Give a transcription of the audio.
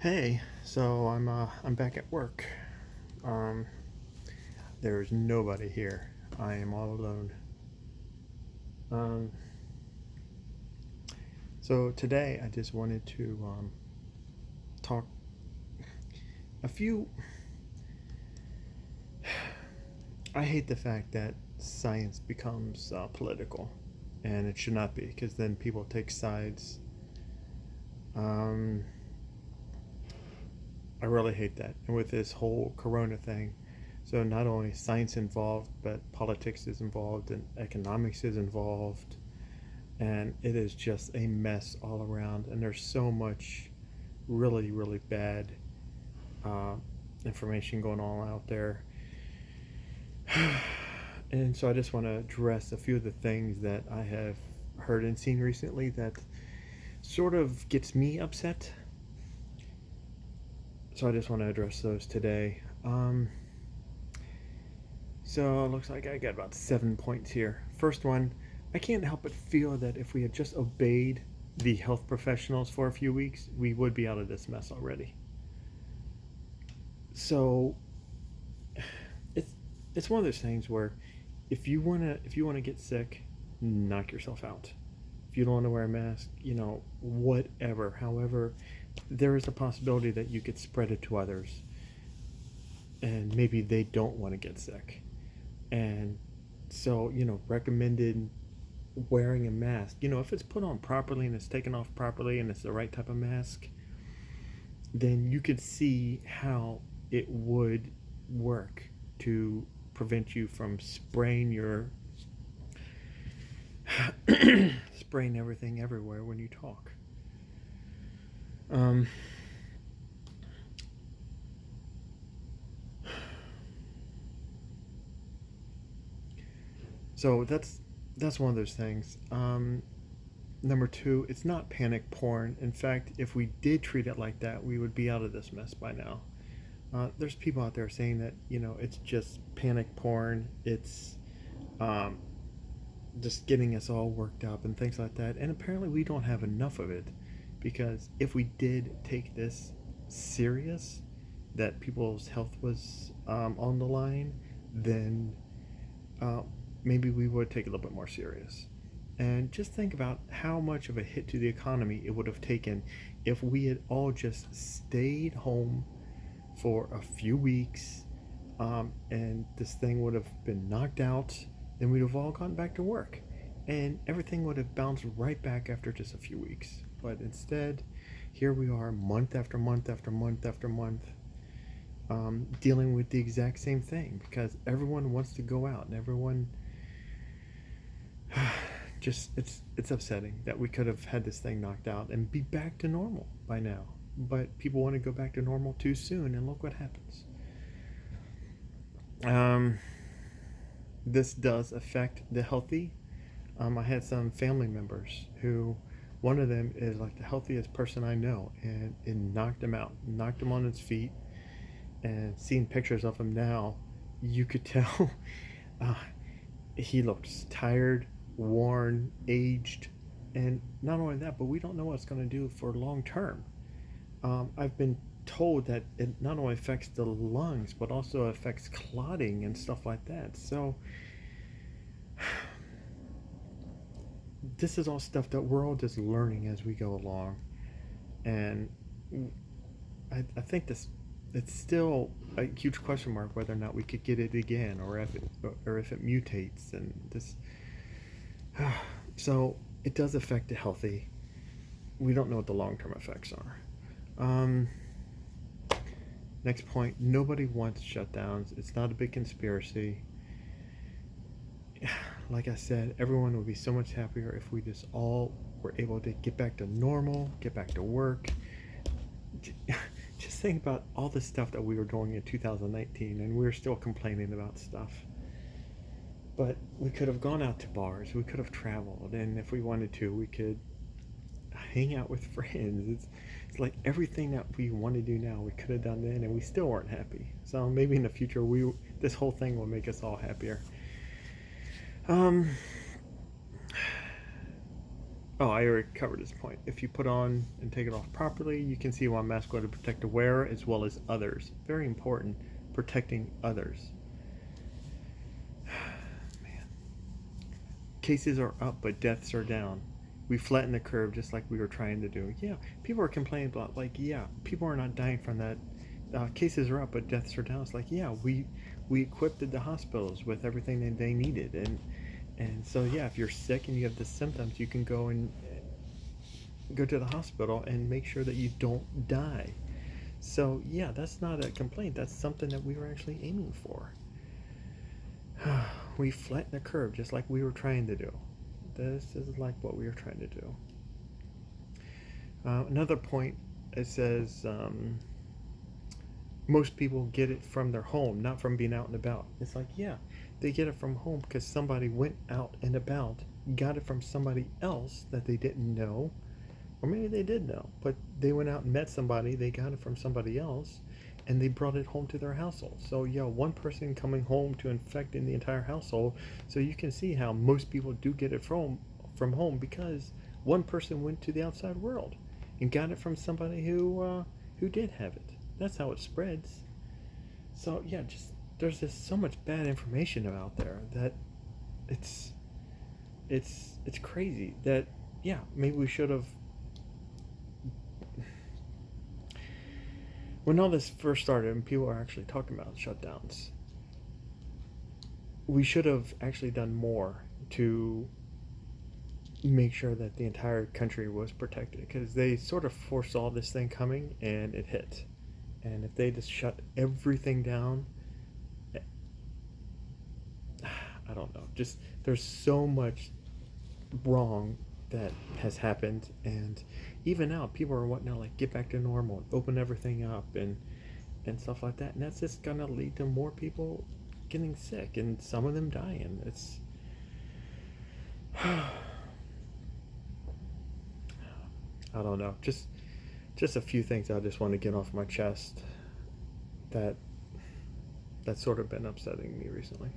Hey, so I'm back at work. Um, there's nobody here. I am all alone. Um, so today I just wanted to talk a few. I hate the fact that science becomes political, and it should not be, because then people take sides. Um, I really hate that. And with this whole Corona thing, so not only science involved, but politics is involved and economics is involved, and it is just a mess all around. And there's so much really, really bad uh, information going on out there. And so I just want to address a few of the things that I have heard and seen recently that sort of gets me upset. So I just want to address those today. So it looks like I got about 7 points here. First one, I can't help but feel that if we had just obeyed the health professionals for a few weeks, we would be out of this mess already. So it's it's one of those things where if you wanna get sick, knock yourself out. If you don't want to wear a mask, whatever. However, there is a possibility that you could spread it to others, and maybe they don't want to get sick. And so, recommended wearing a mask. If it's put on properly and it's taken off properly and it's the right type of mask, then you could see how it would work to prevent you from spraying everything everywhere when you talk. Um, so that's one of those things. Number two, it's not panic porn. In fact, if we did treat it like that, we would be out of this mess by now. There's people out there saying that it's just panic porn. It's um, just getting us all worked up and things like that. And apparently, we don't have enough of it, because if we did take this serious, that people's health was on the line, then uh, maybe we would take it a little bit more serious. And just think about how much of a hit to the economy it would have taken if we had all just stayed home for a few weeks, and this thing would have been knocked out. Then we'd have all gone back to work, and everything would have bounced right back after just a few weeks. But instead, here we are, month after month after month after month, dealing with the exact same thing, because everyone wants to go out and everyone just it's upsetting that we could have had this thing knocked out and be back to normal by now, but people want to go back to normal too soon, and look what happens. um, this does affect the healthy. I had some family members who, one of them is like the healthiest person I know, and it knocked him out, knocked him on his feet. And seeing pictures of him now, you could tell uh, he looks tired, worn, aged. And not only that, but we don't know what it's going to do for long term. I've been told that it not only affects the lungs, but also affects clotting and stuff like that. So, this is all stuff that we're all just learning as we go along. And I think this it's still a huge question mark whether or not we could get it again, or if it mutates. And this so it does affect the healthy. We don't know what the long-term effects are. um, Next point, nobody wants shutdowns. It's not a big conspiracy. Like I said, everyone would be so much happier if we just all were able to get back to normal, get back to work. Just think about all the stuff that we were doing in 2019, and we were still complaining about stuff. But we could have gone out to bars, we could have traveled, and if we wanted to, we could hang out with friends. It's like everything that we want to do now, we could have done then, and we still weren't happy. So maybe in the future, this whole thing will make us all happier. Um, Oh, I already covered this point. If you put on and take it off properly, you can see why masks go to protect the wearer as well as others. Very important, protecting others. Man. Cases are up, but deaths are down. We flatten the curve just like we were trying to do. Yeah, people are complaining about, like, yeah, people are not dying from that. Cases are up, but deaths are down. It's like, yeah, we equipped the hospitals with everything that they needed, and so yeah, if you're sick and you have the symptoms, you can go and go to the hospital and make sure that you don't die. So yeah, that's not a complaint. That's something that we were actually aiming for. We flattened the curve just like we were trying to do. This is like what we were trying to do. Another point, it says most people get it from their home, not from being out and about. It's like, yeah, they get it from home because somebody went out and about, got it from somebody else that they didn't know, or maybe they did know, but they went out and met somebody, they got it from somebody else, and they brought it home to their household. So yeah, one person coming home to infecting the entire household. So you can see how most people do get it from home because one person went to the outside world and got it from somebody who did have it. That's how it spreads. So yeah, just there's just so much bad information out there that it's it's crazy that yeah, maybe we should have, when all this first started and people were actually talking about shutdowns, we should have actually done more to make sure that the entire country was protected because they sort of foresaw this thing coming and it hit. And if they just shut everything down, I don't know. Just there's so much wrong that has happened, and even now people are wanting to like get back to normal, open everything up, and stuff like that. And that's just gonna lead to more people getting sick and some of them dying. It's I don't know. Just a few things I just want to get off my chest that that's sort of been upsetting me recently.